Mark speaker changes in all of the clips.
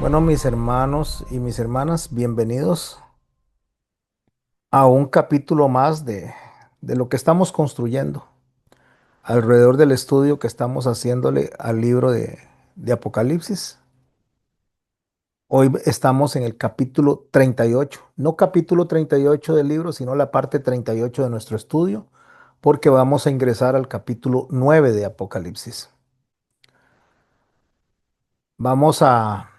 Speaker 1: Bueno, mis hermanos y mis hermanas, bienvenidos a un capítulo más de lo que estamos construyendo alrededor del estudio que estamos haciéndole al libro de Apocalipsis. Hoy estamos en el capítulo 38, no capítulo 38 del libro, sino la parte 38 de nuestro estudio, porque vamos a ingresar al capítulo 9 de Apocalipsis. Vamos a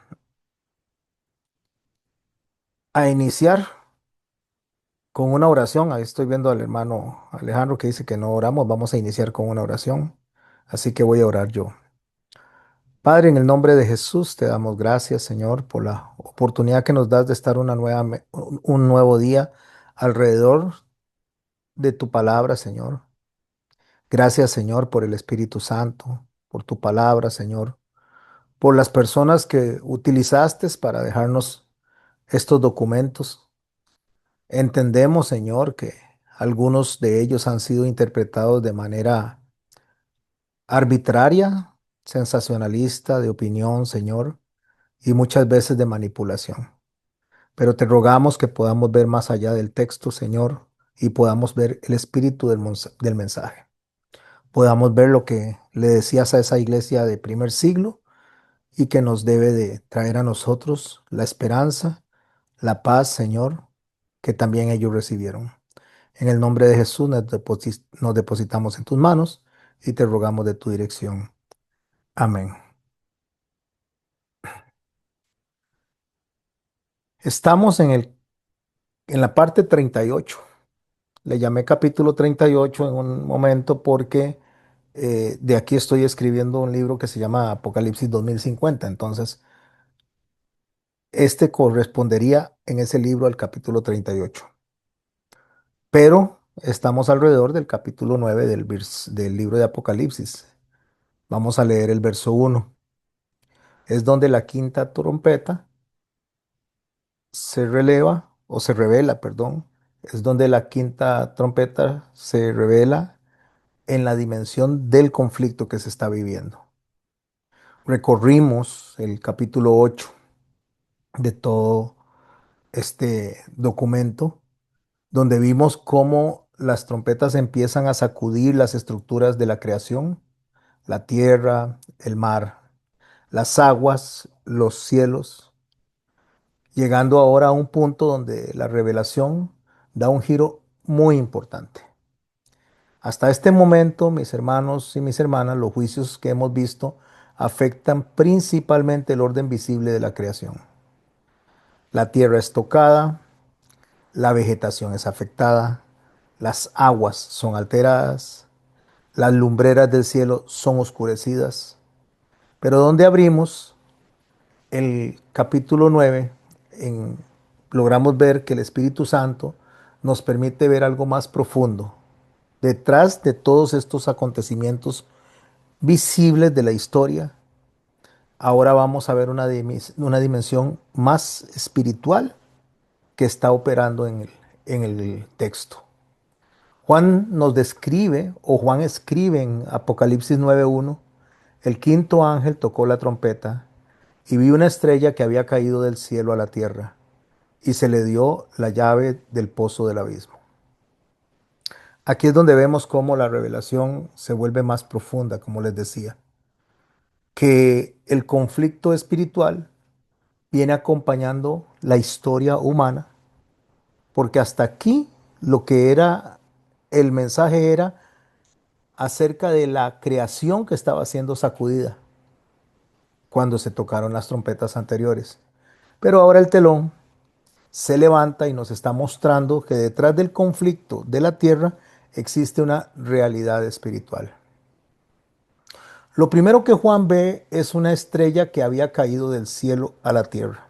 Speaker 1: iniciar con una oración. Ahí estoy viendo al hermano Alejandro que dice que no oramos. Vamos a iniciar con una oración. Así que voy a orar yo. Padre, en el nombre de Jesús te damos gracias, Señor, por la oportunidad que nos das de estar un nuevo día alrededor de tu palabra, Señor. Gracias, Señor, por el Espíritu Santo, por tu palabra, Señor, por las personas que utilizaste para dejarnos estos documentos. Entendemos, Señor, que algunos de ellos han sido interpretados de manera arbitraria, sensacionalista, de opinión, Señor, y muchas veces de manipulación. Pero te rogamos que podamos ver más allá del texto, Señor, y podamos ver el espíritu del mensaje. Podamos ver lo que le decías a esa iglesia de primer siglo y que nos debe de traer a nosotros la esperanza, la paz, Señor, que también ellos recibieron. En el nombre de Jesús nos depositamos en tus manos y te rogamos de tu dirección. Amén. Estamos en la parte 38. Le llamé capítulo 38 en un momento porque de aquí estoy escribiendo un libro que se llama Apocalipsis 2050. Entonces, este correspondería en ese libro al capítulo 38. Pero estamos alrededor del capítulo 9 del libro de Apocalipsis. Vamos a leer el verso 1. Es donde la quinta trompeta se releva o se revela, perdón. Es donde la quinta trompeta se revela en la dimensión del conflicto que se está viviendo. Recorrimos el capítulo 8 de todo este documento, donde vimos cómo las trompetas empiezan a sacudir las estructuras de la creación, la tierra, el mar, las aguas, los cielos, llegando ahora a un punto donde la revelación da un giro muy importante. Hasta este momento, mis hermanos y mis hermanas, los juicios que hemos visto afectan principalmente el orden visible de la creación. La tierra es tocada, la vegetación es afectada, las aguas son alteradas, las lumbreras del cielo son oscurecidas. Pero donde abrimos el capítulo 9, logramos ver que el Espíritu Santo nos permite ver algo más profundo. Detrás de todos estos acontecimientos visibles de la historia, ahora vamos a ver una dimensión más espiritual que está operando en el texto. Juan nos describe, o Juan escribe en Apocalipsis 9:1, el quinto ángel tocó la trompeta y vi una estrella que había caído del cielo a la tierra y se le dio la llave del pozo del abismo. Aquí es donde vemos cómo la revelación se vuelve más profunda, como les decía, que el conflicto espiritual viene acompañando la historia humana, porque hasta aquí lo que era el mensaje era acerca de la creación que estaba siendo sacudida cuando se tocaron las trompetas anteriores. Pero ahora el telón se levanta y nos está mostrando que detrás del conflicto de la tierra existe una realidad espiritual. Lo primero que Juan ve es una estrella que había caído del cielo a la tierra.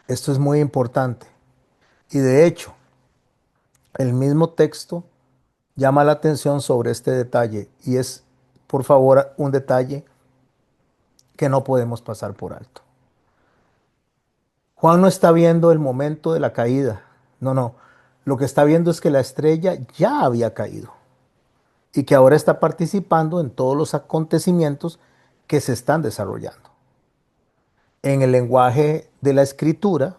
Speaker 1: Esto es muy importante. Y de hecho, el mismo texto llama la atención sobre este detalle y es, por favor, un detalle que no podemos pasar por alto. Juan no está viendo el momento de la caída. No, no. Lo que está viendo es que la estrella ya había caído y que ahora está participando en todos los acontecimientos que se están desarrollando. En el lenguaje de la escritura,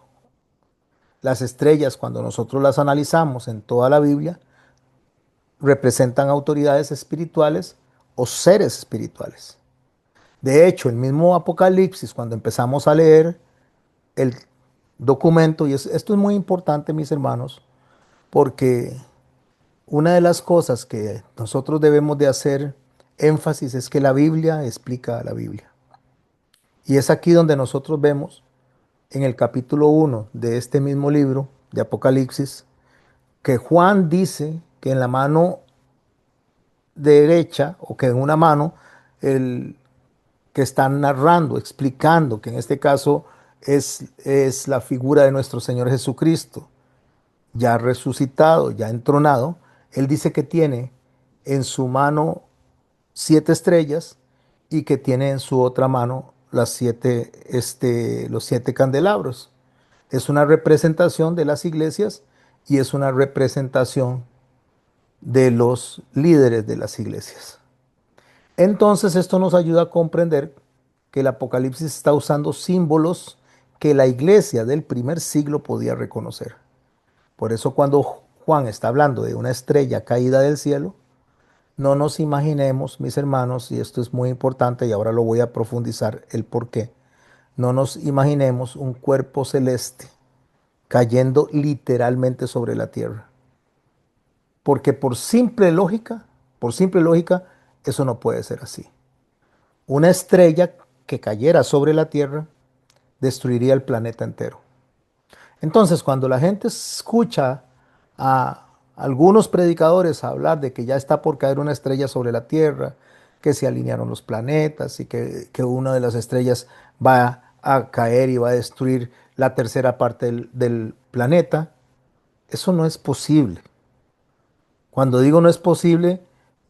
Speaker 1: las estrellas, cuando nosotros las analizamos en toda la Biblia, representan autoridades espirituales o seres espirituales. De hecho, el mismo Apocalipsis, cuando empezamos a leer el documento, y esto es muy importante, mis hermanos, porque una de las cosas que nosotros debemos de hacer énfasis es que la Biblia explica a la Biblia. Y es aquí donde nosotros vemos en el capítulo 1 de este mismo libro de Apocalipsis que Juan dice que en la mano derecha o que en una mano el que están narrando, explicando, que en este caso es la figura de nuestro Señor Jesucristo, ya resucitado, ya entronado. Él dice que tiene en su mano 7 estrellas y que tiene en su otra mano los 7 candelabros. Es una representación de las iglesias y es una representación de los líderes de las iglesias. Entonces esto nos ayuda a comprender que el Apocalipsis está usando símbolos que la iglesia del primer siglo podía reconocer. Por eso cuando Juan está hablando de una estrella caída del cielo, no nos imaginemos, mis hermanos, y esto es muy importante y ahora lo voy a profundizar el por qué, no nos imaginemos un cuerpo celeste cayendo literalmente sobre la tierra. Porque por simple lógica, eso no puede ser así. Una estrella que cayera sobre la tierra destruiría el planeta entero. Entonces, cuando la gente escucha a algunos predicadores hablar de que ya está por caer una estrella sobre la Tierra, que se alinearon los planetas y que una de las estrellas va a caer y va a destruir la tercera parte del planeta, eso no es posible. Cuando digo no es posible,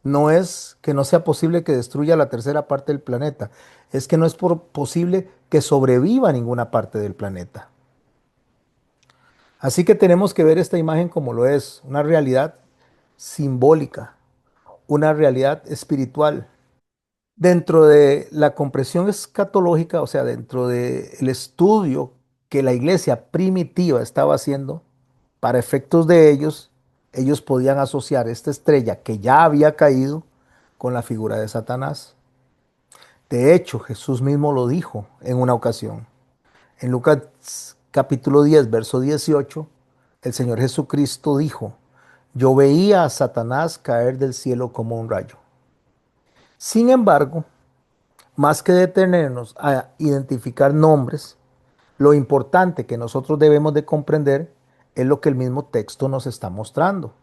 Speaker 1: no es que no sea posible que destruya la tercera parte del planeta, es que no es posible que sobreviva ninguna parte del planeta. Así que tenemos que ver esta imagen como lo es, una realidad simbólica, una realidad espiritual. Dentro de la comprensión escatológica, o sea, dentro del estudio que la iglesia primitiva estaba haciendo, para efectos de ellos podían asociar esta estrella que ya había caído con la figura de Satanás. De hecho, Jesús mismo lo dijo en una ocasión. En Lucas capítulo 10, verso 18, el Señor Jesucristo dijo, yo veía a Satanás caer del cielo como un rayo. Sin embargo, más que detenernos a identificar nombres, lo importante que nosotros debemos de comprender es lo que el mismo texto nos está mostrando.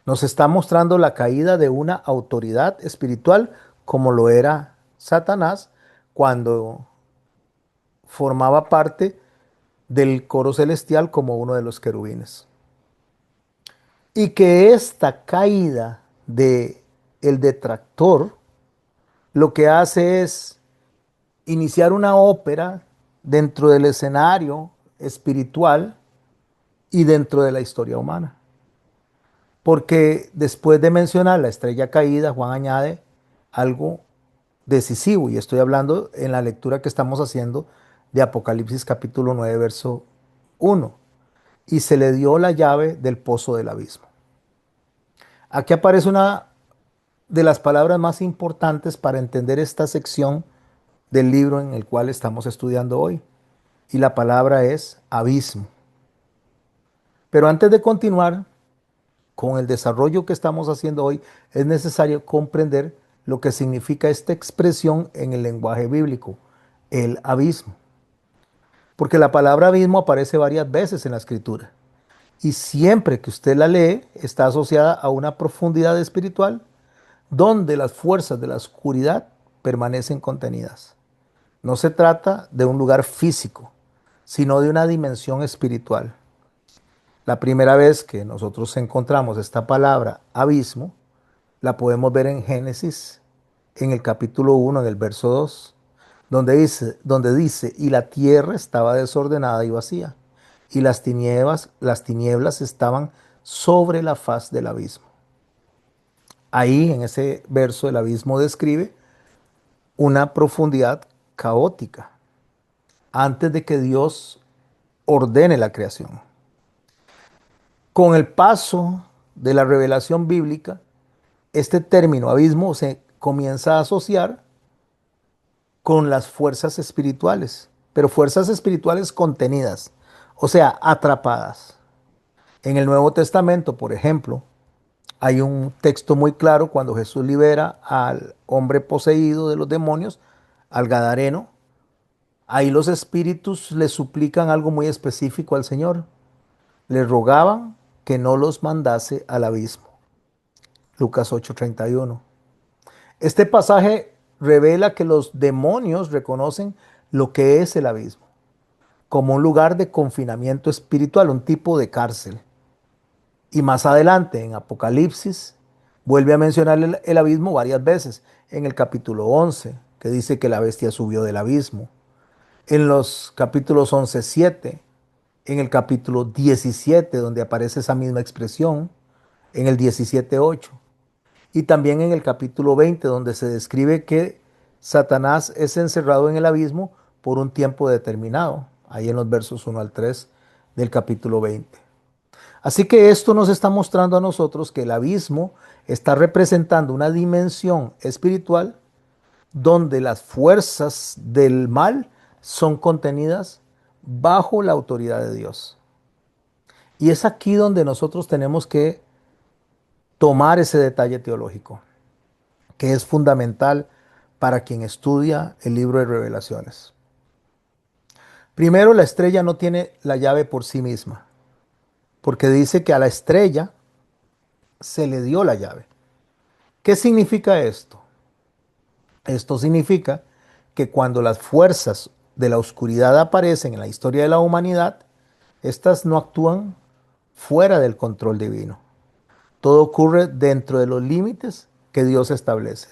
Speaker 1: Nos está mostrando la caída de una autoridad espiritual como lo era Satanás cuando formaba parte del coro celestial como uno de los querubines. Y que esta caída de el detractor lo que hace es iniciar una ópera dentro del escenario espiritual y dentro de la historia humana. Porque después de mencionar la estrella caída, Juan añade algo decisivo, y estoy hablando en la lectura que estamos haciendo de Apocalipsis capítulo 9, verso 1. Y se le dio la llave del pozo del abismo. Aquí aparece una de las palabras más importantes para entender esta sección del libro en el cual estamos estudiando hoy. Y la palabra es abismo. Pero antes de continuar con el desarrollo que estamos haciendo hoy, es necesario comprender lo que significa esta expresión en el lenguaje bíblico, el abismo. Porque la palabra abismo aparece varias veces en la escritura. Y siempre que usted la lee, está asociada a una profundidad espiritual donde las fuerzas de la oscuridad permanecen contenidas. No se trata de un lugar físico, sino de una dimensión espiritual. La primera vez que nosotros encontramos esta palabra abismo, la podemos ver en Génesis, en el capítulo 1, en el verso 2, donde dice, y la tierra estaba desordenada y vacía, y las tinieblas estaban sobre la faz del abismo. Ahí, en ese verso, el abismo describe una profundidad caótica. antes de que Dios ordene la creación. Con el paso de la revelación bíblica, este término abismo se comienza a asociar con las fuerzas espirituales, pero fuerzas espirituales contenidas, o sea, atrapadas. En el Nuevo Testamento, por ejemplo, hay un texto muy claro cuando Jesús libera al hombre poseído de los demonios, al Gadareno. Ahí los espíritus le suplican algo muy específico al Señor. Le rogaban que no los mandase al abismo. Lucas 8:31. Este pasaje revela que los demonios reconocen lo que es el abismo, como un lugar de confinamiento espiritual, un tipo de cárcel. Y más adelante, en Apocalipsis, vuelve a mencionar el abismo varias veces. En el capítulo 11, que dice que la bestia subió del abismo. En los capítulos 11:7, en el capítulo 17, donde aparece esa misma expresión, en el 17:8. Y también en el capítulo 20, donde se describe que Satanás es encerrado en el abismo por un tiempo determinado, ahí en los versos 1 al 3 del capítulo 20. Así que esto nos está mostrando a nosotros que el abismo está representando una dimensión espiritual donde las fuerzas del mal son contenidas bajo la autoridad de Dios. Y es aquí donde nosotros tenemos que tomar ese detalle teológico, que es fundamental para quien estudia el libro de Revelaciones. Primero, la estrella no tiene la llave por sí misma, porque dice que a la estrella se le dio la llave. ¿Qué significa esto? Esto significa que cuando las fuerzas de la oscuridad aparecen en la historia de la humanidad, estas no actúan fuera del control divino. Todo ocurre dentro de los límites que Dios establece.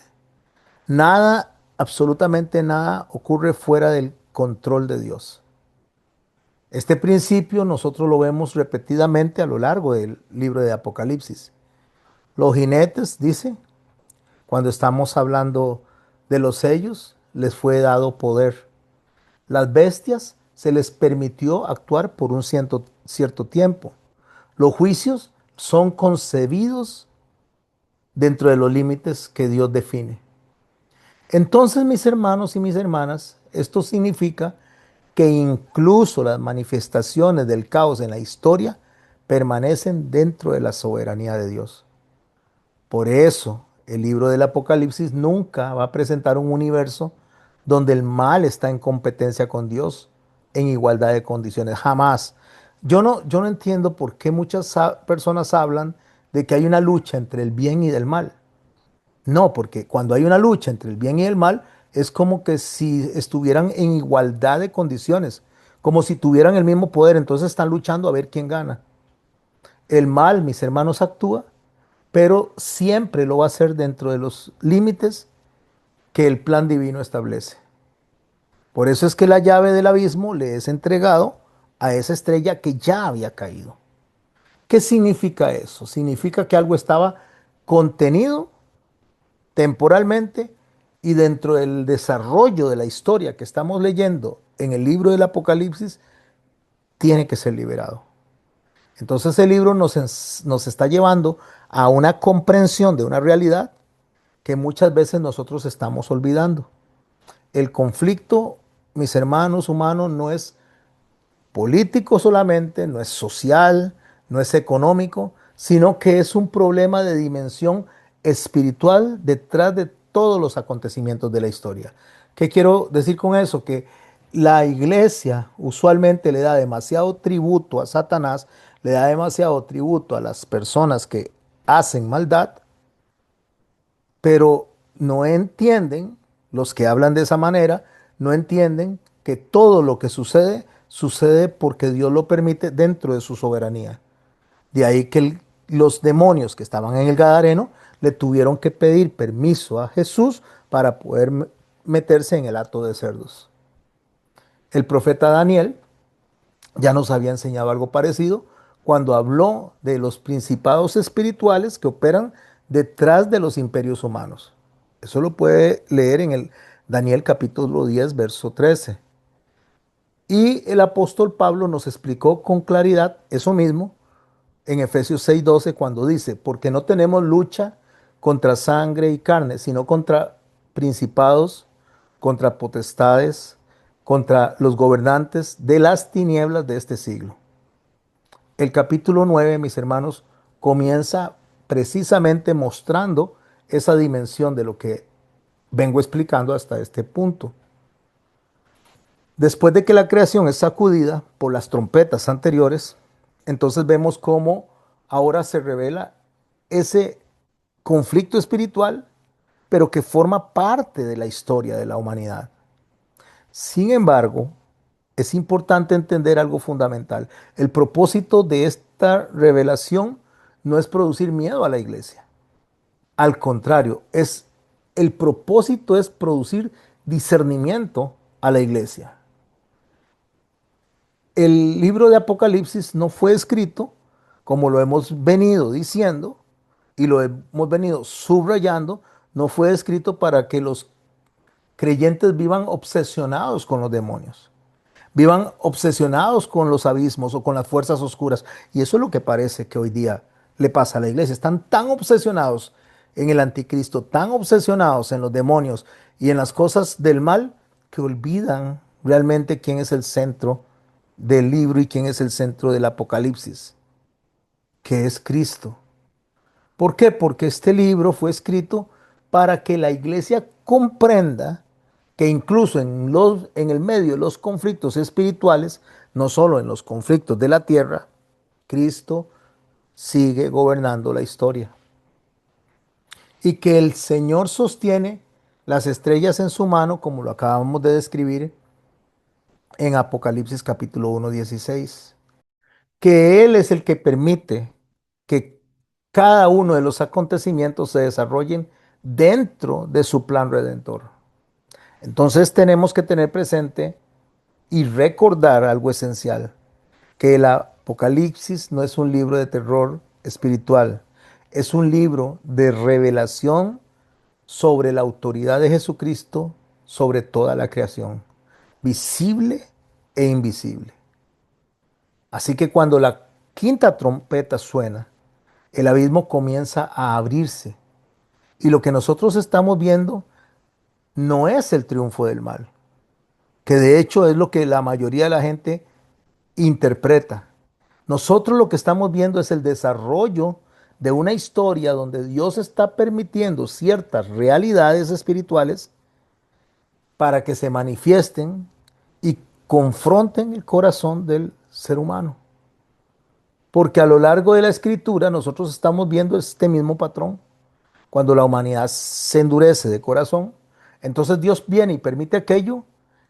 Speaker 1: Nada, absolutamente nada, ocurre fuera del control de Dios. Este principio nosotros lo vemos repetidamente a lo largo del libro de Apocalipsis. Los jinetes, dice, cuando estamos hablando de los sellos, les fue dado poder. Las bestias se les permitió actuar por un cierto tiempo. Los juicios son concebidos dentro de los límites que Dios define. Entonces, mis hermanos y mis hermanas, esto significa que incluso las manifestaciones del caos en la historia permanecen dentro de la soberanía de Dios. Por eso, el libro del Apocalipsis nunca va a presentar un universo donde el mal está en competencia con Dios en igualdad de condiciones. Jamás. Yo no entiendo por qué muchas personas hablan de que hay una lucha entre el bien y el mal. No, porque cuando hay una lucha entre el bien y el mal, es como que si estuvieran en igualdad de condiciones, como si tuvieran el mismo poder, entonces están luchando a ver quién gana. El mal, mis hermanos, actúa, pero siempre lo va a hacer dentro de los límites que el plan divino establece. Por eso es que la llave del abismo le es entregado a esa estrella que ya había caído. ¿Qué significa eso? Significa que algo estaba contenido temporalmente y dentro del desarrollo de la historia que estamos leyendo en el libro del Apocalipsis, tiene que ser liberado. Entonces el libro nos está llevando a una comprensión de una realidad que muchas veces nosotros estamos olvidando. El conflicto, mis hermanos humanos, no es político solamente, no es social, no es económico, sino que es un problema de dimensión espiritual detrás de todos los acontecimientos de la historia. ¿Qué quiero decir con eso? Que la iglesia usualmente le da demasiado tributo a Satanás, le da demasiado tributo a las personas que hacen maldad, pero no entienden, los que hablan de esa manera, no entienden que todo lo que sucede, sucede porque Dios lo permite dentro de su soberanía. De ahí que los demonios que estaban en el Gadareno le tuvieron que pedir permiso a Jesús para poder meterse en el hato de cerdos. El profeta Daniel ya nos había enseñado algo parecido cuando habló de los principados espirituales que operan detrás de los imperios humanos. Eso lo puede leer en el Daniel capítulo 10, verso 13. Y el apóstol Pablo nos explicó con claridad eso mismo en Efesios 6:12 cuando dice, porque no tenemos lucha contra sangre y carne, sino contra principados, contra potestades, contra los gobernantes de las tinieblas de este siglo. El capítulo 9, mis hermanos, comienza precisamente mostrando esa dimensión de lo que vengo explicando hasta este punto. Después de que la creación es sacudida por las trompetas anteriores, entonces vemos cómo ahora se revela ese conflicto espiritual, pero que forma parte de la historia de la humanidad. Sin embargo, es importante entender algo fundamental. El propósito de esta revelación no es producir miedo a la iglesia. Al contrario, el propósito es producir discernimiento a la iglesia. El libro de Apocalipsis no fue escrito, como lo hemos venido diciendo y lo hemos venido subrayando, no fue escrito para que los creyentes vivan obsesionados con los demonios, vivan obsesionados con los abismos o con las fuerzas oscuras. Y eso es lo que parece que hoy día le pasa a la iglesia. Están tan obsesionados en el anticristo, tan obsesionados en los demonios y en las cosas del mal, que olvidan realmente quién es el centro del libro y quién es el centro del Apocalipsis, que es Cristo. ¿Por qué? Porque este libro fue escrito para que la iglesia comprenda que incluso en el medio de los conflictos espirituales, no solo en los conflictos de la tierra, Cristo sigue gobernando la historia. Y que el Señor sostiene las estrellas en su mano, como lo acabamos de describir en Apocalipsis capítulo 1:16. Que Él es el que permite que cada uno de los acontecimientos se desarrollen dentro de su plan redentor. Entonces tenemos que tener presente y recordar algo esencial, que el Apocalipsis no es un libro de terror espiritual, es un libro de revelación sobre la autoridad de Jesucristo sobre toda la creación, visible e invisible. Así que cuando la quinta trompeta suena, el abismo comienza a abrirse. Y lo que nosotros estamos viendo no es el triunfo del mal, que de hecho es lo que la mayoría de la gente interpreta. Nosotros lo que estamos viendo es el desarrollo de una historia donde Dios está permitiendo ciertas realidades espirituales para que se manifiesten y confronten el corazón del ser humano. Porque a lo largo de la escritura nosotros estamos viendo este mismo patrón. Cuando la humanidad se endurece de corazón, entonces Dios viene y permite aquello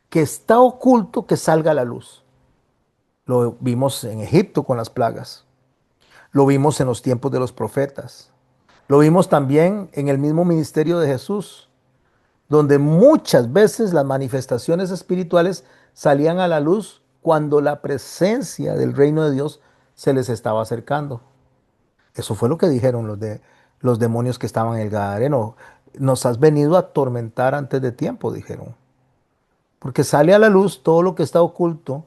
Speaker 1: que está oculto que salga a la luz. Lo vimos en Egipto con las plagas. Lo vimos en los tiempos de los profetas. Lo vimos también en el mismo ministerio de Jesús, donde muchas veces las manifestaciones espirituales salían a la luz cuando la presencia del reino de Dios se les estaba acercando. Eso fue lo que dijeron los demonios que estaban en el Gadareno. Nos has venido a atormentar antes de tiempo, dijeron. Porque sale a la luz todo lo que está oculto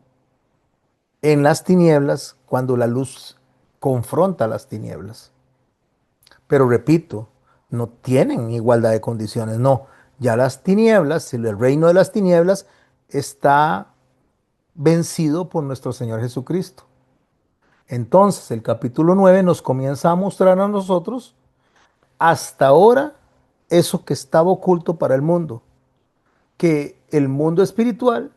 Speaker 1: en las tinieblas cuando la luz confronta las tinieblas. Pero repito, no tienen igualdad de condiciones, no. Ya las tinieblas, el reino de las tinieblas está vencido por nuestro Señor Jesucristo. Entonces el capítulo 9 nos comienza a mostrar a nosotros hasta ahora eso que estaba oculto para el mundo, que el mundo espiritual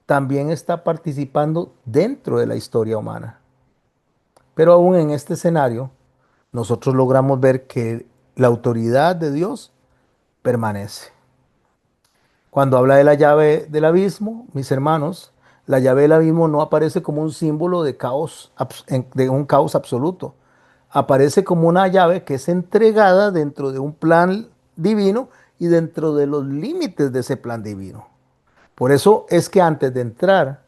Speaker 1: también está participando dentro de la historia humana. Pero aún en este escenario, nosotros logramos ver que la autoridad de Dios permanece. Cuando habla de la llave del abismo, mis hermanos, la llave del abismo no aparece como un símbolo de caos, de un caos absoluto. Aparece como una llave que es entregada dentro de un plan divino y dentro de los límites de ese plan divino. Por eso es que antes de entrar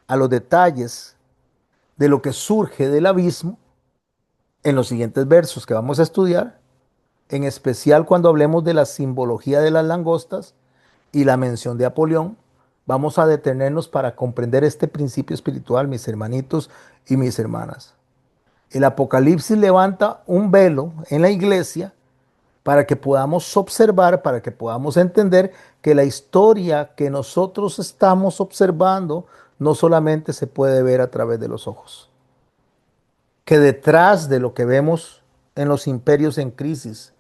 Speaker 1: a los detalles de lo que surge del abismo, en los siguientes versos que vamos a estudiar, en especial cuando hablemos de la simbología de las langostas y la mención de Apolión, vamos a detenernos para comprender este principio espiritual, mis hermanitos y mis hermanas. El Apocalipsis levanta un velo en la iglesia para que podamos observar, para que podamos entender que la historia que nosotros estamos observando no solamente se puede ver a través de los ojos, que detrás de lo que vemos en los imperios en crisis,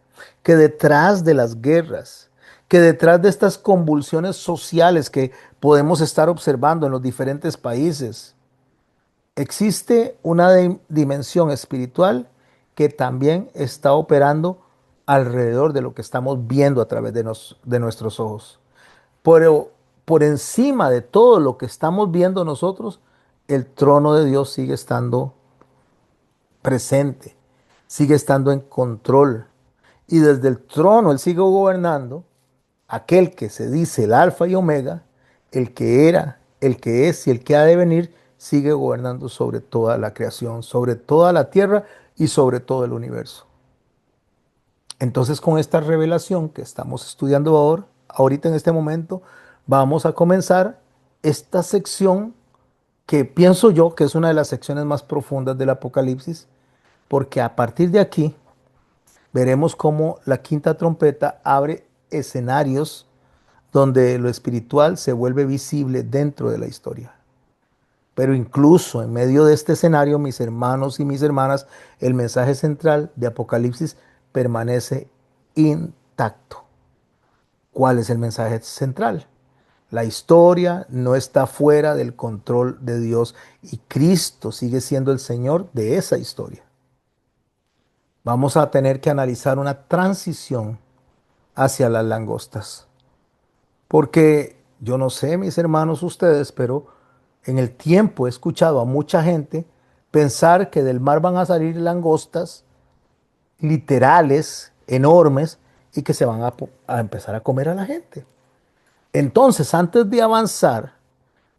Speaker 1: que detrás de las guerras, que detrás de estas convulsiones sociales que podemos estar observando en los diferentes países, existe una dimensión espiritual que también está operando alrededor de lo que estamos viendo a través de nuestros ojos. Pero por encima de todo lo que estamos viendo nosotros, el trono de Dios sigue estando presente, sigue estando en control. Y desde el trono Él sigue gobernando, aquel que se dice el alfa y omega, el que era, el que es y el que ha de venir, sigue gobernando sobre toda la creación, sobre toda la tierra y sobre todo el universo. Entonces, con esta revelación que estamos estudiando ahorita en este momento, vamos a comenzar esta sección que pienso yo que es una de las secciones más profundas del Apocalipsis, porque a partir de aquí veremos cómo la quinta trompeta abre escenarios donde lo espiritual se vuelve visible dentro de la historia. Pero incluso en medio de este escenario, mis hermanos y mis hermanas, el mensaje central de Apocalipsis permanece intacto. ¿Cuál es el mensaje central? La historia no está fuera del control de Dios y Cristo sigue siendo el Señor de esa historia. Vamos a tener que analizar una transición hacia las langostas. Porque yo no sé, mis hermanos, ustedes, pero en el tiempo he escuchado a mucha gente pensar que del mar van a salir langostas literales, enormes, y que se van a empezar a comer a la gente. Entonces, antes de avanzar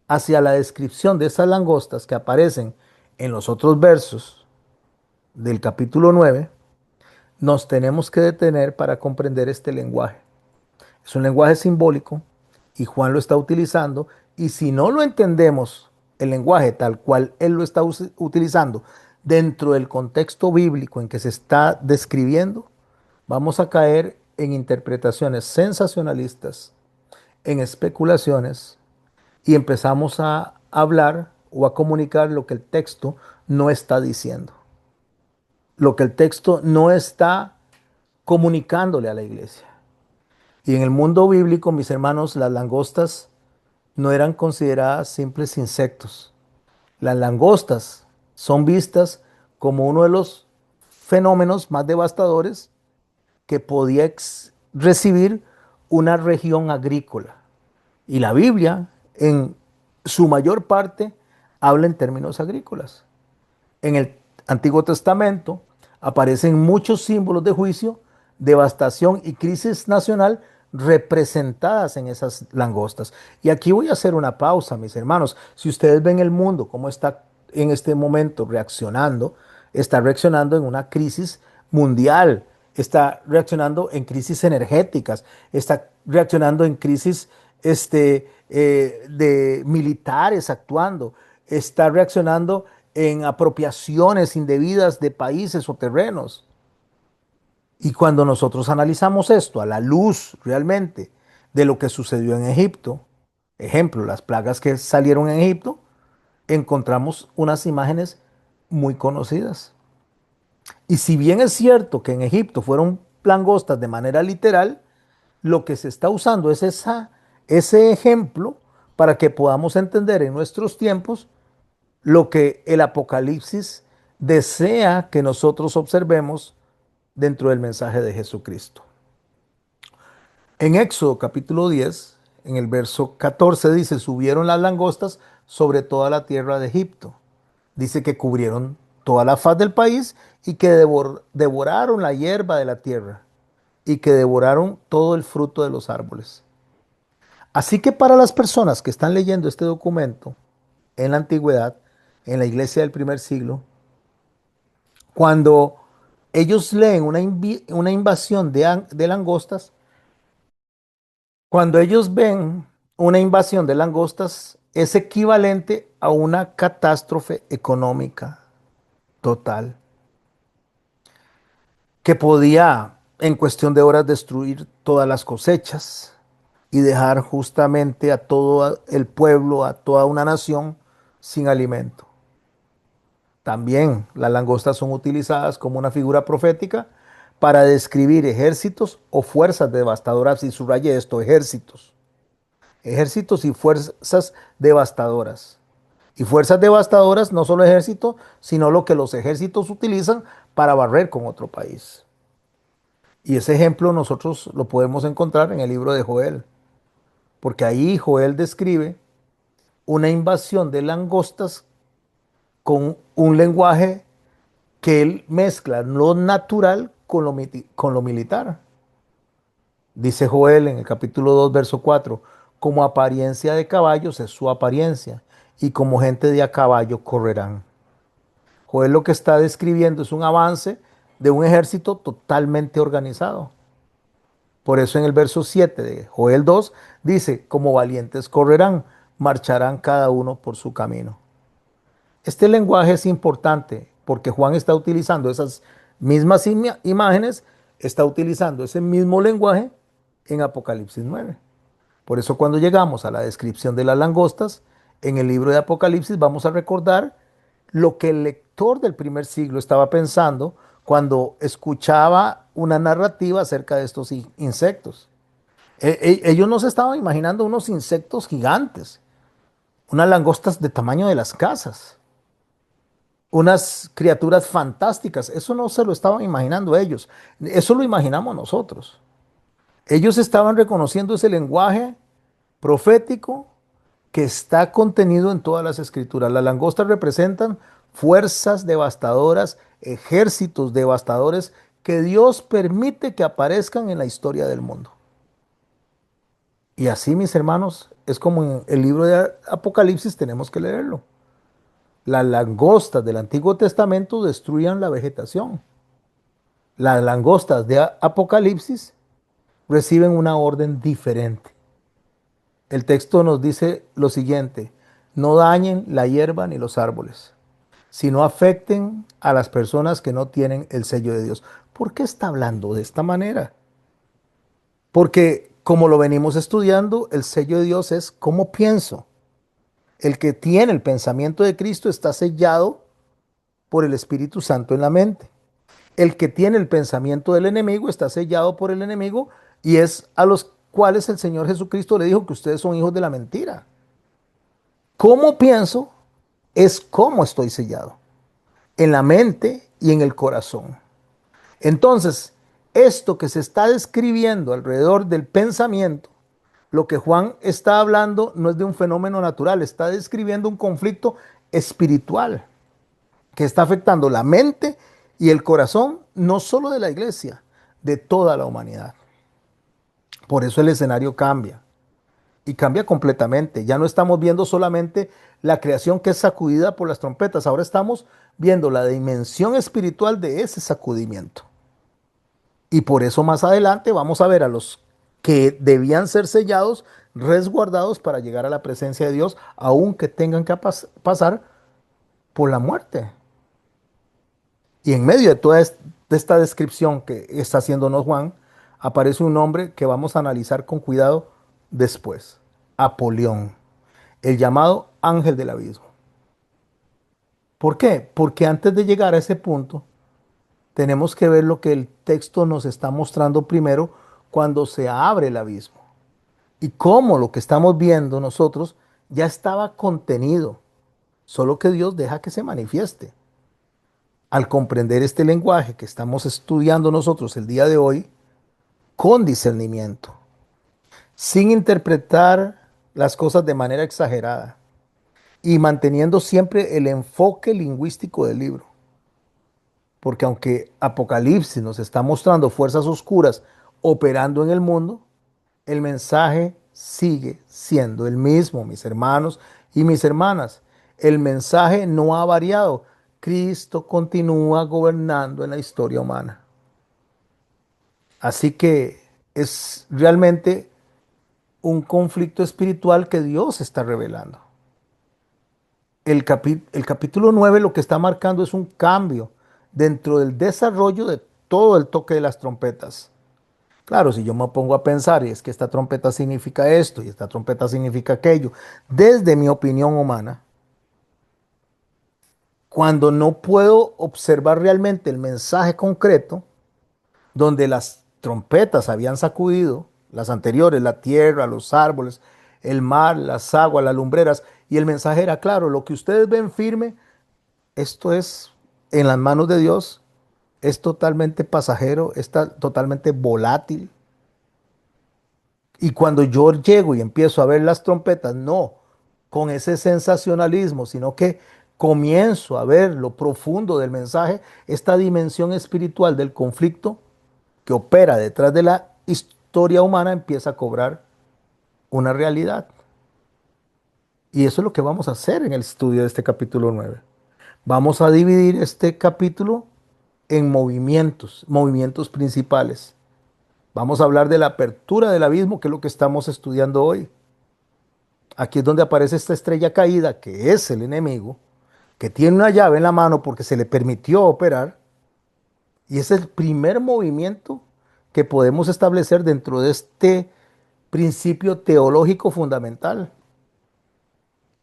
Speaker 1: hacia la descripción de esas langostas que aparecen en los otros versos del capítulo 9, nos tenemos que detener para comprender este lenguaje. Es un lenguaje simbólico y Juan lo está utilizando. Y si no lo entendemos, el lenguaje tal cual él lo está utilizando dentro del contexto bíblico en que se está describiendo, vamos a caer en interpretaciones sensacionalistas, en especulaciones y empezamos a hablar o a comunicar lo que el texto no está diciendo, lo que el texto no está comunicándole a la iglesia. Y en el mundo bíblico, mis hermanos, las langostas no eran consideradas simples insectos. Las langostas son vistas como uno de los fenómenos más devastadores que podía recibir una región agrícola. Y la Biblia, en su mayor parte, habla en términos agrícolas. En el Antiguo Testamento aparecen muchos símbolos de juicio, devastación y crisis nacional representadas en esas langostas. Y aquí voy a hacer una pausa, mis hermanos. Si ustedes ven el mundo, cómo está en este momento reaccionando, está reaccionando en una crisis mundial, está reaccionando en crisis energéticas, está reaccionando en crisis de militares actuando, está reaccionando en apropiaciones indebidas de países o terrenos. Y cuando nosotros analizamos esto a la luz realmente de lo que sucedió en Egipto, ejemplo, las plagas que salieron en Egipto, encontramos unas imágenes muy conocidas. Y si bien es cierto que en Egipto fueron langostas de manera literal, lo que se está usando es ese ejemplo para que podamos entender en nuestros tiempos lo que el Apocalipsis desea que nosotros observemos dentro del mensaje de Jesucristo. En Éxodo capítulo 10, en el verso 14 dice, subieron las langostas sobre toda la tierra de Egipto. Dice que cubrieron toda la faz del país y que devoraron la hierba de la tierra y que devoraron todo el fruto de los árboles. Así que para las personas que están leyendo este documento en la antigüedad, en la iglesia del primer siglo, cuando ellos leen una invasión de langostas, cuando ellos ven una invasión de langostas es equivalente a una catástrofe económica total que podía en cuestión de horas destruir todas las cosechas y dejar justamente a todo el pueblo, a toda una nación sin alimento. También las langostas son utilizadas como una figura profética para describir ejércitos o fuerzas devastadoras, y subraye esto, ejércitos, ejércitos y fuerzas devastadoras. Y fuerzas devastadoras, no solo ejército, sino lo que los ejércitos utilizan para barrer con otro país. Y ese ejemplo nosotros lo podemos encontrar en el libro de Joel, porque ahí Joel describe una invasión de langostas con un lenguaje que él mezcla lo natural con lo militar. Dice Joel en el capítulo 2 verso 4: como apariencia de caballos es su apariencia, y como gente de a caballo correrán. Joel lo que está describiendo es un avance de un ejército totalmente organizado. Por eso en el verso 7 de Joel 2 dice: como valientes correrán, marcharán cada uno por su camino. Este lenguaje es importante porque Juan está utilizando esas mismas imágenes, está utilizando ese mismo lenguaje en Apocalipsis 9. Por eso cuando llegamos a la descripción de las langostas, en el libro de Apocalipsis vamos a recordar lo que el lector del primer siglo estaba pensando cuando escuchaba una narrativa acerca de estos insectos. Ellos no se estaban imaginando unos insectos gigantes, unas langostas de tamaño de las casas, unas criaturas fantásticas. Eso no se lo estaban imaginando ellos, eso lo imaginamos nosotros. Ellos estaban reconociendo ese lenguaje profético que está contenido en todas las escrituras. Las langostas representan fuerzas devastadoras, ejércitos devastadores que Dios permite que aparezcan en la historia del mundo. Y así, mis hermanos, es como en el libro de Apocalipsis tenemos que leerlo. Las langostas del Antiguo Testamento destruían la vegetación. Las langostas de Apocalipsis reciben una orden diferente. El texto nos dice lo siguiente: no dañen la hierba ni los árboles, sino afecten a las personas que no tienen el sello de Dios. ¿Por qué está hablando de esta manera? Porque como lo venimos estudiando, el sello de Dios es cómo pienso. El que tiene el pensamiento de Cristo está sellado por el Espíritu Santo en la mente. El que tiene el pensamiento del enemigo está sellado por el enemigo, y es a los cuales el Señor Jesucristo le dijo que ustedes son hijos de la mentira. Cómo pienso es cómo estoy sellado, en la mente y en el corazón. Entonces, esto que se está describiendo alrededor del pensamiento, lo que Juan está hablando no es de un fenómeno natural, está describiendo un conflicto espiritual que está afectando la mente y el corazón, no solo de la iglesia, de toda la humanidad. Por eso el escenario cambia, y cambia completamente. Ya no estamos viendo solamente la creación que es sacudida por las trompetas, ahora estamos viendo la dimensión espiritual de ese sacudimiento. Y por eso más adelante vamos a ver a los que debían ser sellados, resguardados para llegar a la presencia de Dios, aunque tengan que pasar por la muerte. Y en medio de toda esta descripción que está haciéndonos Juan, aparece un nombre que vamos a analizar con cuidado después: Apolión, el llamado ángel del abismo. ¿Por qué? Porque antes de llegar a ese punto, tenemos que ver lo que el texto nos está mostrando primero cuando se abre el abismo. Y cómo lo que estamos viendo nosotros ya estaba contenido, solo que Dios deja que se manifieste. Al comprender este lenguaje que estamos estudiando nosotros el día de hoy, con discernimiento, sin interpretar las cosas de manera exagerada y manteniendo siempre el enfoque lingüístico del libro. Porque aunque Apocalipsis nos está mostrando fuerzas oscuras operando en el mundo, el mensaje sigue siendo el mismo, mis hermanos y mis hermanas. El mensaje no ha variado. Cristo continúa gobernando en la historia humana. Así que es realmente un conflicto espiritual que Dios está revelando. El capítulo 9 lo que está marcando es un cambio dentro del desarrollo de todo el toque de las trompetas. Claro, si yo me pongo a pensar, y es que esta trompeta significa esto y esta trompeta significa aquello, desde mi opinión humana, cuando no puedo observar realmente el mensaje concreto, donde las trompetas habían sacudido, las anteriores, la tierra, los árboles, el mar, las aguas, las lumbreras, y el mensaje era claro, lo que ustedes ven firme, esto es en las manos de Dios, es totalmente pasajero, está totalmente volátil. Y cuando yo llego y empiezo a ver las trompetas, no con ese sensacionalismo, sino que comienzo a ver lo profundo del mensaje, esta dimensión espiritual del conflicto que opera detrás de la historia humana empieza a cobrar una realidad. Y eso es lo que vamos a hacer en el estudio de este capítulo 9. Vamos a dividir este capítulo en movimientos, movimientos principales. Vamos a hablar de la apertura del abismo, que es lo que estamos estudiando hoy. Aquí es donde aparece esta estrella caída, que es el enemigo, que tiene una llave en la mano porque se le permitió operar. Y es el primer movimiento que podemos establecer dentro de este principio teológico fundamental,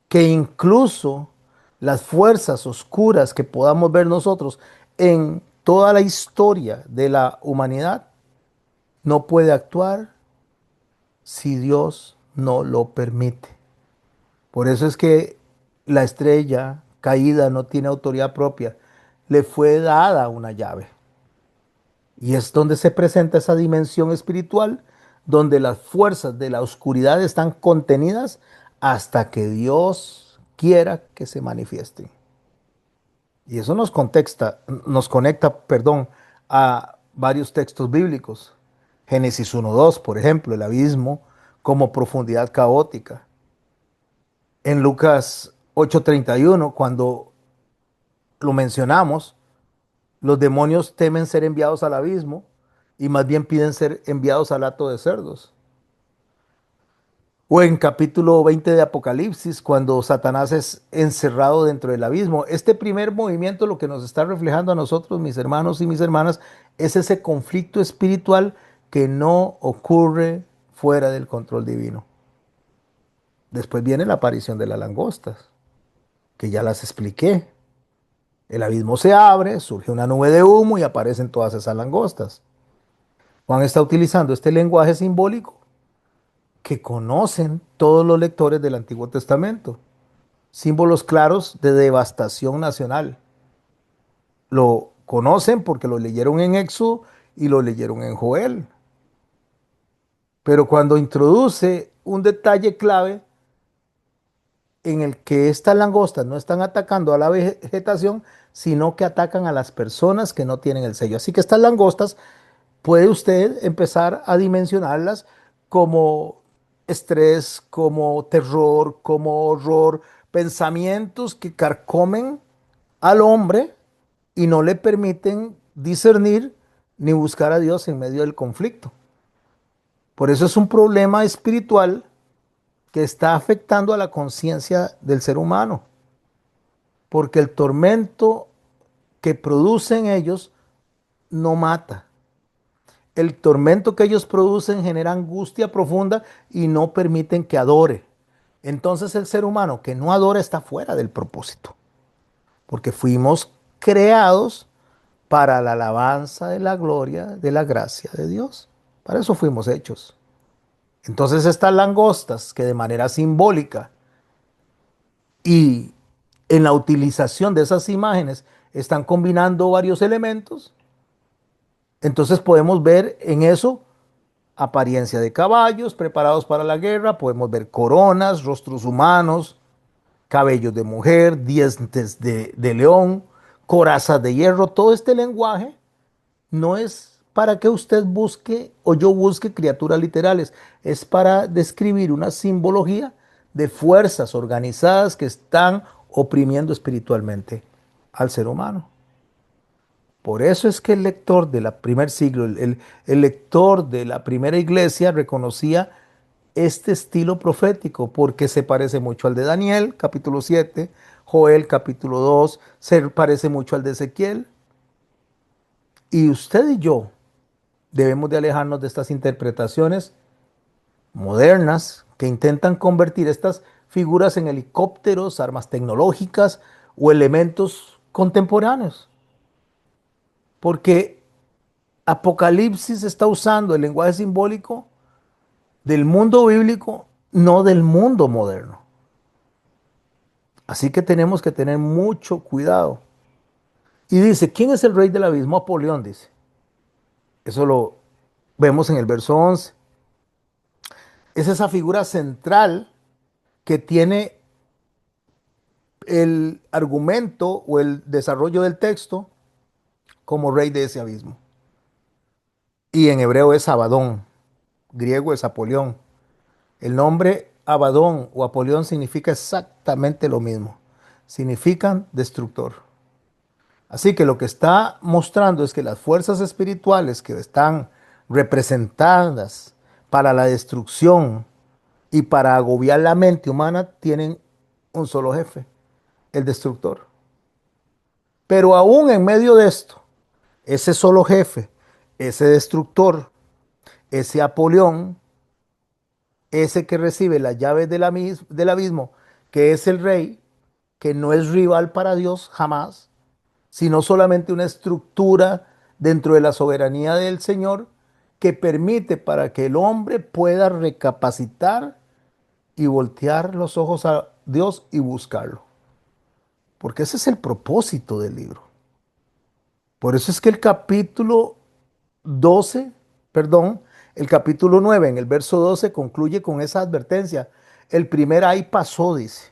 Speaker 1: que incluso las fuerzas oscuras que podamos ver nosotros en toda la historia de la humanidad no puede actuar si Dios no lo permite. Por eso es que la estrella caída no tiene autoridad propia. Le fue dada una llave. Y es donde se presenta esa dimensión espiritual, donde las fuerzas de la oscuridad están contenidas hasta que Dios quiera que se manifiesten. Y eso nos conecta, perdón, a varios textos bíblicos. Génesis 1:2, por ejemplo, el abismo como profundidad caótica. En Lucas 8:31, cuando lo mencionamos, los demonios temen ser enviados al abismo y más bien piden ser enviados al hato de cerdos. O en capítulo 20 de Apocalipsis, cuando Satanás es encerrado dentro del abismo. Este primer movimiento lo que nos está reflejando a nosotros, mis hermanos y mis hermanas, es ese conflicto espiritual que no ocurre fuera del control divino. Después viene la aparición de las langostas, que ya las expliqué. El abismo se abre, surge una nube de humo y aparecen todas esas langostas. Juan está utilizando este lenguaje simbólico que conocen todos los lectores del Antiguo Testamento. Símbolos claros de devastación nacional. Lo conocen porque lo leyeron en Éxodo y lo leyeron en Joel. Pero cuando introduce un detalle clave en el que estas langostas no están atacando a la vegetación, sino que atacan a las personas que no tienen el sello. Así que estas langostas puede usted empezar a dimensionarlas como estrés, como terror, como horror, pensamientos que carcomen al hombre y no le permiten discernir ni buscar a Dios en medio del conflicto. Por eso es un problema espiritual que está afectando a la conciencia del ser humano, porque el tormento que producen ellos no mata. El tormento que ellos producen genera angustia profunda y no permiten que adore. Entonces el ser humano que no adora está fuera del propósito, porque fuimos creados para la alabanza de la gloria, de la gracia de Dios. Para eso fuimos hechos. Entonces estas langostas que de manera simbólica y en la utilización de esas imágenes están combinando varios elementos, entonces podemos ver en eso apariencia de caballos preparados para la guerra, podemos ver coronas, rostros humanos, cabellos de mujer, dientes de león, corazas de hierro. Todo este lenguaje no es para que usted busque o yo busque criaturas literales, es para describir una simbología de fuerzas organizadas que están oprimiendo espiritualmente al ser humano. Por eso es que el lector del primer siglo, el lector de la primera iglesia reconocía este estilo profético porque se parece mucho al de Daniel, capítulo 7, Joel, capítulo 2, se parece mucho al de Ezequiel. Y usted y yo debemos de alejarnos de estas interpretaciones modernas que intentan convertir estas figuras en helicópteros, armas tecnológicas o elementos contemporáneos. Porque Apocalipsis está usando el lenguaje simbólico del mundo bíblico, no del mundo moderno. Así que tenemos que tener mucho cuidado. Y dice, ¿quién es el rey del abismo? Apolión, dice. Eso lo vemos en el verso 11. Es esa figura central que tiene el argumento o el desarrollo del texto como rey de ese abismo. Y en hebreo es Abadón, griego es Apolión. El nombre Abadón o Apolión significa exactamente lo mismo. Significan destructor. Así que lo que está mostrando es que las fuerzas espirituales que están representadas para la destrucción y para agobiar la mente humana tienen un solo jefe, el destructor. Pero aún en medio de esto, ese solo jefe, ese destructor, ese Apolión, ese que recibe las llaves del abismo, que es el rey, que no es rival para Dios jamás, sino solamente una estructura dentro de la soberanía del Señor que permite para que el hombre pueda recapacitar y voltear los ojos a Dios y buscarlo. Porque ese es el propósito del libro. Por eso es que el capítulo 12, perdón, el capítulo 9 en el verso 12 concluye con esa advertencia. El primer ay pasó, dice.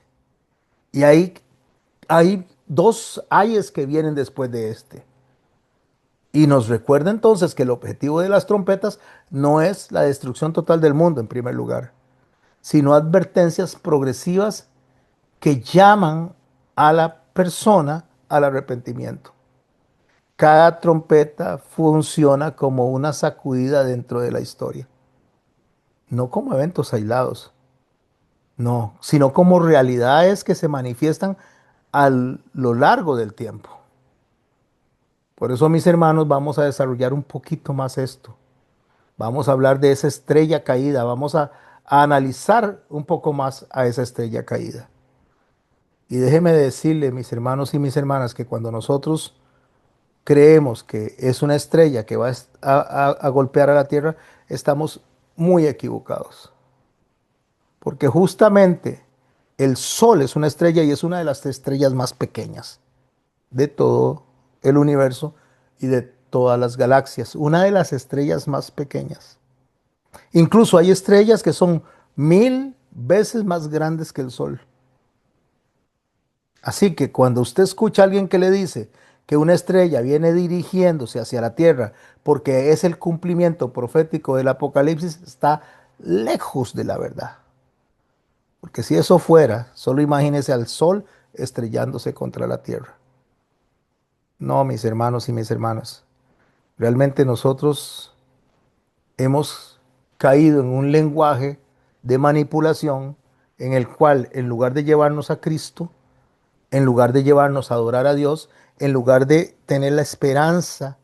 Speaker 1: Y hay dos ayes que vienen después de este. Y nos recuerda entonces que el objetivo de las trompetas no es la destrucción total del mundo en primer lugar, sino advertencias progresivas que llaman a la persona al arrepentimiento. Cada trompeta funciona como una sacudida dentro de la historia, no como eventos aislados, no, sino como realidades que se manifiestan a lo largo del tiempo. Por eso, mis hermanos, vamos a desarrollar un poquito más esto. Vamos a hablar de esa estrella caída, vamos a analizar un poco más a esa estrella caída. Y déjeme decirle, mis hermanos y mis hermanas, que cuando nosotros creemos que es una estrella que va a golpear a la Tierra, estamos muy equivocados. Porque justamente el Sol es una estrella y es una de las estrellas más pequeñas de todo el universo y de todas las galaxias. Una de las estrellas más pequeñas. Incluso hay estrellas que son 1000 veces más grandes que el Sol. Así que cuando usted escucha a alguien que le dice que una estrella viene dirigiéndose hacia la Tierra porque es el cumplimiento profético del Apocalipsis, está lejos de la verdad. Porque si eso fuera, solo imagínese al Sol estrellándose contra la Tierra. No, mis hermanos y mis hermanas, realmente nosotros hemos caído en un lenguaje de manipulación en el cual, en lugar de llevarnos a Cristo, en lugar de llevarnos a adorar a Dios, en lugar de tener la esperanza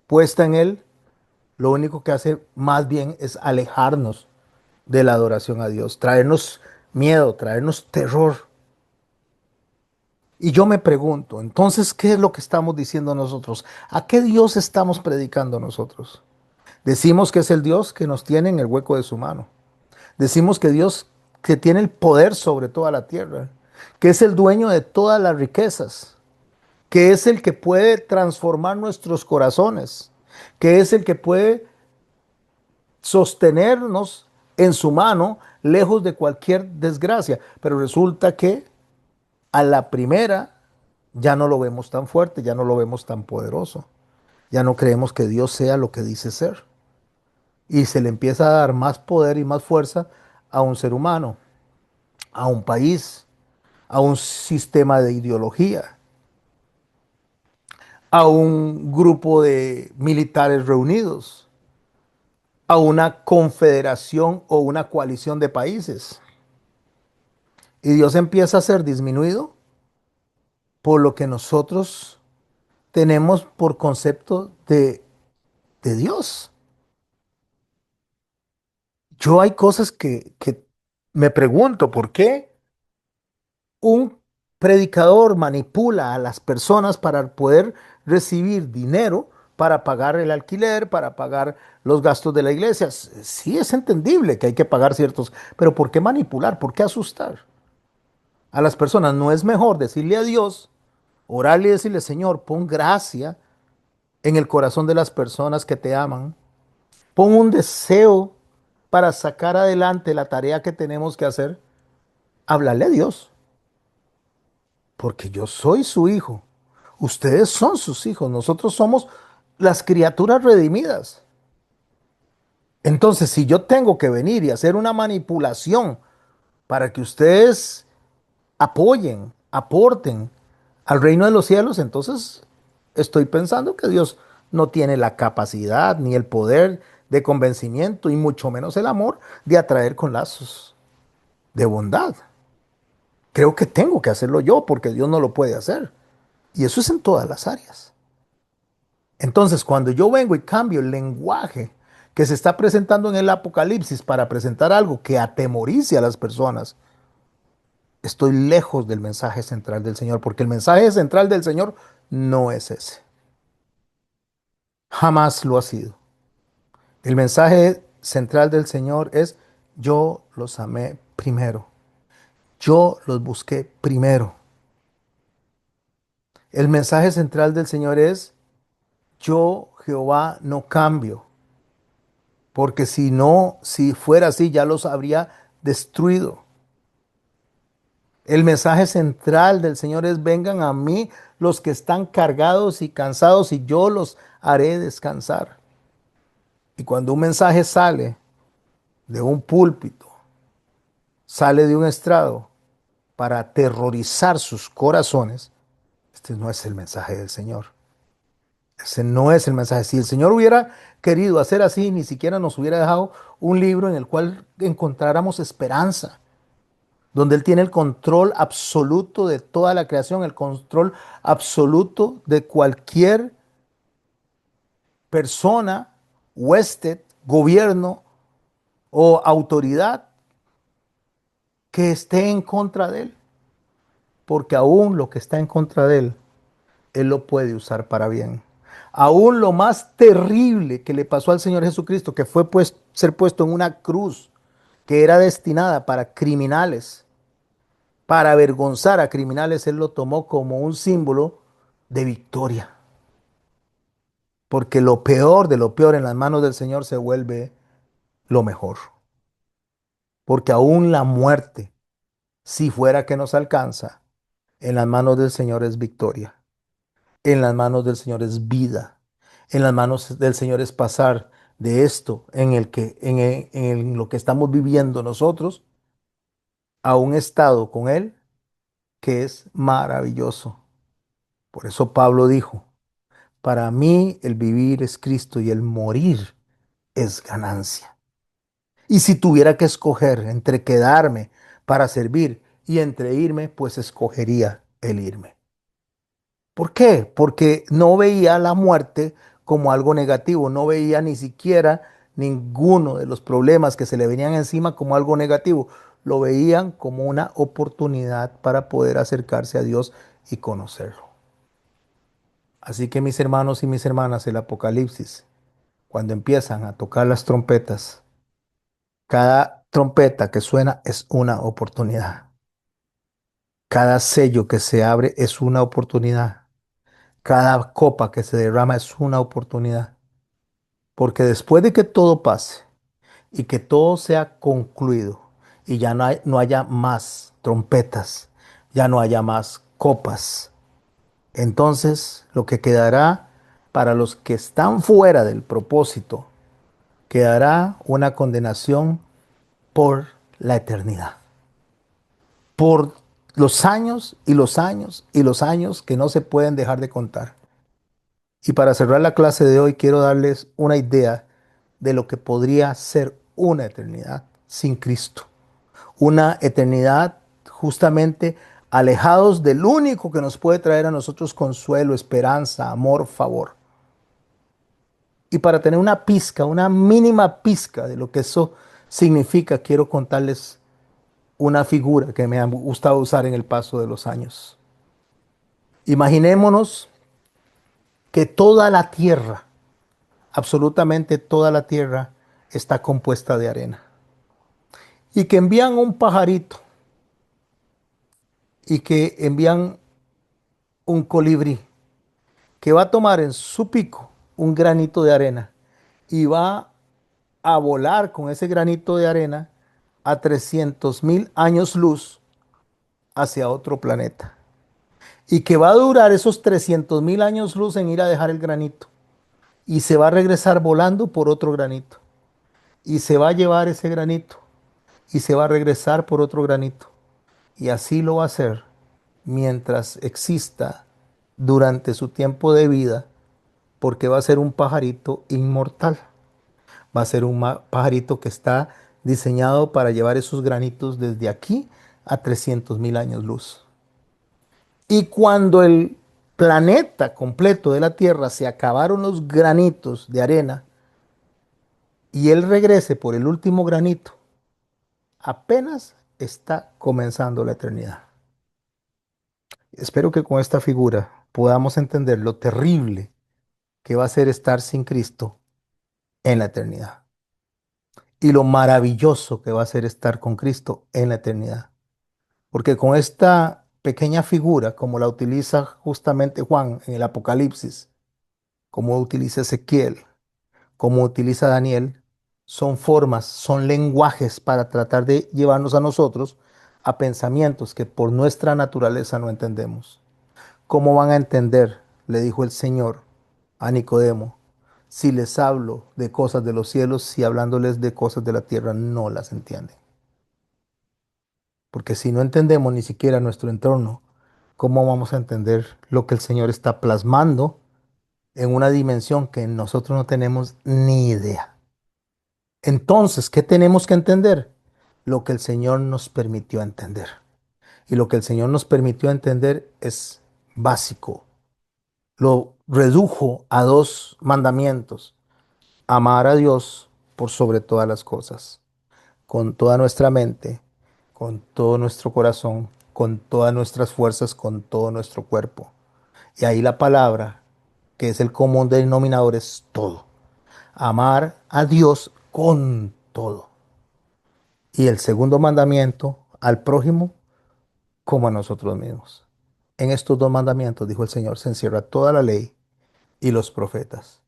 Speaker 1: puesta en Él, lo único que hace más bien es alejarnos de la adoración a Dios, traernos miedo, traernos terror. Y yo me pregunto, entonces, ¿qué es lo que estamos diciendo nosotros? ¿A qué Dios estamos predicando nosotros? Decimos que es el Dios que nos tiene en el hueco de su mano. Decimos que Dios que tiene el poder sobre toda la tierra, que es el dueño de todas las riquezas, que es el que puede transformar nuestros corazones, que es el que puede sostenernos en su mano lejos de cualquier desgracia. Pero resulta que a la primera ya no lo vemos tan fuerte, ya no lo vemos tan poderoso, ya no creemos que Dios sea lo que dice ser. Y se le empieza a dar más poder y más fuerza a un ser humano, a un país, a un sistema de ideología, a un grupo de militares reunidos. a una confederación o una coalición de países. Y Dios empieza a ser disminuido por lo que nosotros tenemos por concepto de Dios. Yo hay cosas que me pregunto, ¿por qué un predicador manipula a las personas para poder recibir dinero para pagar el alquiler, para pagar los gastos de la iglesia? Sí es entendible que hay que pagar ciertos, pero ¿por qué manipular? ¿Por qué asustar a las personas? ¿No es mejor decirle a Dios, orarle y decirle, Señor, pon gracia en el corazón de las personas que te aman? Pon un deseo para sacar adelante la tarea que tenemos que hacer. Háblale a Dios, porque yo soy su hijo. Ustedes son sus hijos. Nosotros somos las criaturas redimidas. Entonces, si yo tengo que venir y hacer una manipulación para que ustedes apoyen, aporten al reino de los cielos, entonces estoy pensando que Dios no tiene la capacidad ni el poder de convencimiento y mucho menos el amor de atraer con lazos de bondad. Creo que tengo que hacerlo yo porque Dios no lo puede hacer. Y eso es en todas las áreas. Entonces, cuando yo vengo y cambio el lenguaje que se está presentando en el Apocalipsis para presentar algo que atemorice a las personas, estoy lejos del mensaje central del Señor, porque el mensaje central del Señor no es ese. Jamás lo ha sido. El mensaje central del Señor es: yo los amé primero. Yo los busqué primero. El mensaje central del Señor es: yo, Jehová, no cambio. Porque si no, si fuera así, ya los habría destruido. El mensaje central del Señor es: vengan a mí los que están cargados y cansados y yo los haré descansar. Y cuando un mensaje sale de un púlpito, sale de un estrado para aterrorizar sus corazones, este no es el mensaje del Señor. Ese no es el mensaje. Si el Señor hubiera querido hacer así, ni siquiera nos hubiera dejado un libro en el cual encontráramos esperanza, donde Él tiene el control absoluto de toda la creación, el control absoluto de cualquier persona, huésped, gobierno o autoridad que esté en contra de Él. Porque aún lo que está en contra de Él, Él lo puede usar para bien. Aún lo más terrible que le pasó al Señor Jesucristo, que fue ser puesto en una cruz que era destinada para criminales, para avergonzar a criminales, Él lo tomó como un símbolo de victoria. Porque lo peor de lo peor en las manos del Señor se vuelve lo mejor. Porque aún la muerte, si fuera que nos alcanza, en las manos del Señor es victoria. En las manos del Señor es vida. En las manos del Señor es pasar de esto en lo que estamos viviendo nosotros a un estado con Él que es maravilloso. Por eso Pablo dijo: para mí el vivir es Cristo y el morir es ganancia. Y si tuviera que escoger entre quedarme para servir y entre irme, pues escogería el irme. ¿Por qué? Porque no veía la muerte como algo negativo, no veía ni siquiera ninguno de los problemas que se le venían encima como algo negativo, lo veían como una oportunidad para poder acercarse a Dios y conocerlo. Así que mis hermanos y mis hermanas, el Apocalipsis, cuando empiezan a tocar las trompetas, cada trompeta que suena es una oportunidad. Cada sello que se abre es una oportunidad. Cada copa que se derrama es una oportunidad. Porque después de que todo pase y que todo sea concluido y ya no haya más trompetas, ya no haya más copas, entonces lo que quedará para los que están fuera del propósito, quedará una condenación por la eternidad. Por los años y los años y los años que no se pueden dejar de contar. Y para cerrar la clase de hoy, quiero darles una idea de lo que podría ser una eternidad sin Cristo. Una eternidad justamente alejados del único que nos puede traer a nosotros consuelo, esperanza, amor, favor. Y para tener una pizca, una mínima pizca de lo que eso significa, quiero contarles una figura que me ha gustado usar en el paso de los años. Imaginémonos que toda la tierra, absolutamente toda la tierra, está compuesta de arena. Y que envían un pajarito y que envían un colibrí que va a tomar en su pico un granito de arena y va a volar con ese granito de arena a 300.000 años luz hacia otro planeta. Y que va a durar esos 300.000 años luz en ir a dejar el granito. Y se va a regresar volando por otro granito. Y se va a llevar ese granito. Y se va a regresar por otro granito. Y así lo va a hacer mientras exista durante su tiempo de vida, porque va a ser un pajarito inmortal. Va a ser un pajarito que está diseñado para llevar esos granitos desde aquí a 300.000 años luz. Y cuando el planeta completo de la Tierra se acabaron los granitos de arena y él regrese por el último granito, apenas está comenzando la eternidad. Espero que con esta figura podamos entender lo terrible que va a ser estar sin Cristo en la eternidad y lo maravilloso que va a ser estar con Cristo en la eternidad. Porque con esta pequeña figura, como la utiliza justamente Juan en el Apocalipsis, como utiliza Ezequiel, como utiliza Daniel, son formas, son lenguajes para tratar de llevarnos a nosotros a pensamientos que por nuestra naturaleza no entendemos. ¿Cómo van a entender, le dijo el Señor a Nicodemo, si les hablo de cosas de los cielos, si hablándoles de cosas de la tierra no las entienden? Porque si no entendemos ni siquiera nuestro entorno, ¿cómo vamos a entender lo que el Señor está plasmando en una dimensión que nosotros no tenemos ni idea? Entonces, ¿qué tenemos que entender? Lo que el Señor nos permitió entender. Y lo que el Señor nos permitió entender es básico. Lo redujo a dos mandamientos: amar a Dios por sobre todas las cosas, con toda nuestra mente, con todo nuestro corazón, con todas nuestras fuerzas, con todo nuestro cuerpo. Y ahí la palabra, que es el común denominador, es todo. Amar a Dios con todo. Y el segundo mandamiento, al prójimo como a nosotros mismos. En estos dos mandamientos, dijo el Señor, se encierra toda la ley y los profetas.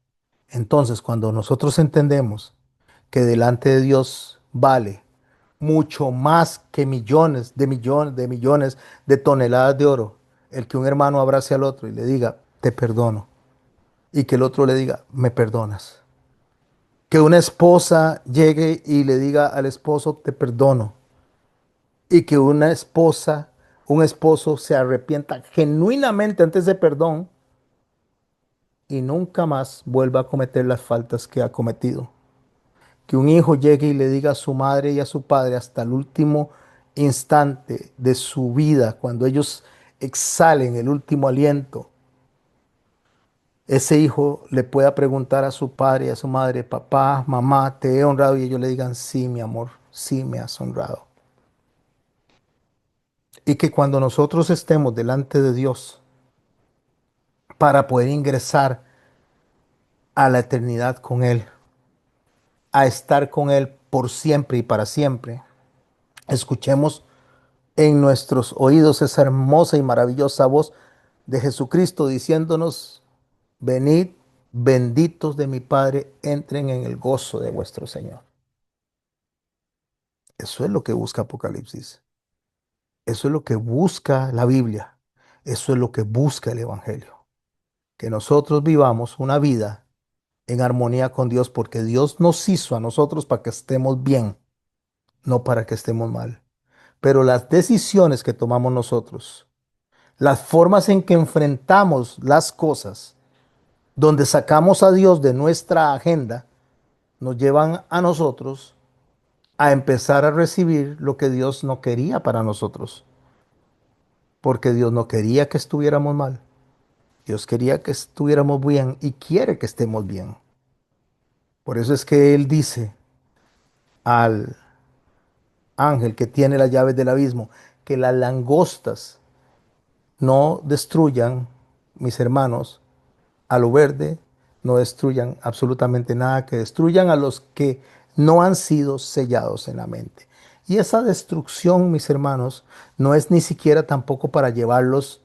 Speaker 1: Entonces, cuando nosotros entendemos que delante de Dios vale mucho más que millones de toneladas de oro, el que un hermano abrace al otro y le diga, te perdono, y que el otro le diga, me perdonas. Que una esposa llegue y le diga al esposo, te perdono. Y que una esposa, un esposo se arrepienta genuinamente ante ese perdón y nunca más vuelva a cometer las faltas que ha cometido. Que un hijo llegue y le diga a su madre y a su padre hasta el último instante de su vida, cuando ellos exhalen el último aliento, ese hijo le pueda preguntar a su padre y a su madre, papá, mamá, te he honrado, y ellos le digan, sí, mi amor, sí me has honrado. Y que cuando nosotros estemos delante de Dios para poder ingresar a la eternidad con Él, a estar con Él por siempre y para siempre, escuchemos en nuestros oídos esa hermosa y maravillosa voz de Jesucristo diciéndonos, venid, benditos de mi Padre, entren en el gozo de vuestro Señor. Eso es lo que busca Apocalipsis. Eso es lo que busca la Biblia. Eso es lo que busca el Evangelio. Que nosotros vivamos una vida en armonía con Dios, porque Dios nos hizo a nosotros para que estemos bien, no para que estemos mal. Pero las decisiones que tomamos nosotros, las formas en que enfrentamos las cosas, donde sacamos a Dios de nuestra agenda, nos llevan a nosotros a empezar a recibir lo que Dios no quería para nosotros, porque Dios no quería que estuviéramos mal. Dios quería que estuviéramos bien y quiere que estemos bien. Por eso es que Él dice al ángel que tiene las llaves del abismo que las langostas no destruyan, mis hermanos, a lo verde, no destruyan absolutamente nada, que destruyan a los que no han sido sellados en la mente. Y esa destrucción, mis hermanos, no es ni siquiera tampoco para llevarlos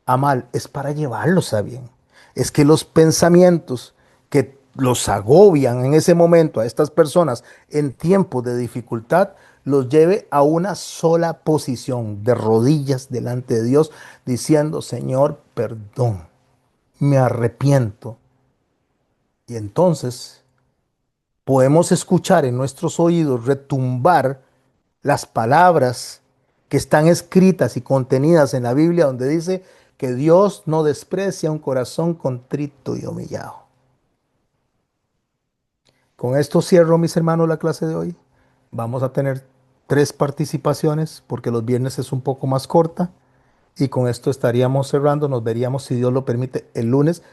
Speaker 1: a mal, es para llevarlos a bien. Es que los pensamientos que los agobian en ese momento a estas personas en tiempos de dificultad, los lleve a una sola posición de rodillas delante de Dios, diciendo, Señor, perdón, me arrepiento. Y entonces podemos escuchar en nuestros oídos retumbar las palabras que están escritas y contenidas en la Biblia donde dice que Dios no desprecia un corazón contrito y humillado. Con esto cierro, mis hermanos, la clase de hoy. Vamos a tener 3 participaciones porque los viernes es un poco más corta. Y con esto estaríamos cerrando. Nos veríamos, si Dios lo permite, el lunes.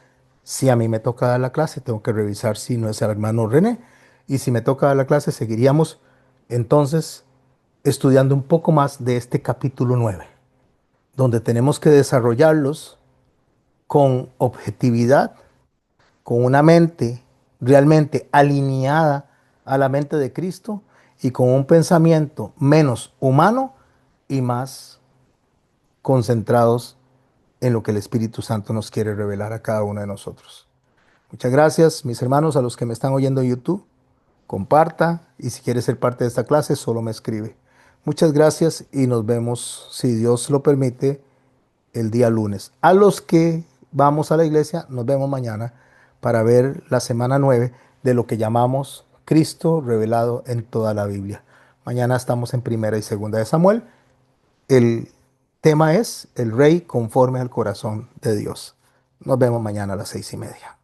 Speaker 1: Si a mí me toca dar la clase, tengo que revisar si no es el hermano René. Y si me toca dar la clase, seguiríamos entonces estudiando un poco más de este capítulo 9, donde tenemos que desarrollarlos con objetividad, con una mente realmente alineada a la mente de Cristo y con un pensamiento menos humano y más concentrados en lo que el Espíritu Santo nos quiere revelar a cada uno de nosotros. Muchas gracias, mis hermanos, a los que me están oyendo en YouTube. Comparta y si quiere ser parte de esta clase, solo me escribe. Muchas gracias y nos vemos, si Dios lo permite, el día lunes. A los que vamos a la iglesia, nos vemos mañana para ver la semana 9 de lo que llamamos Cristo revelado en toda la Biblia. Mañana estamos en primera y segunda de Samuel. El tema es el rey conforme al corazón de Dios. Nos vemos mañana a las 6:30.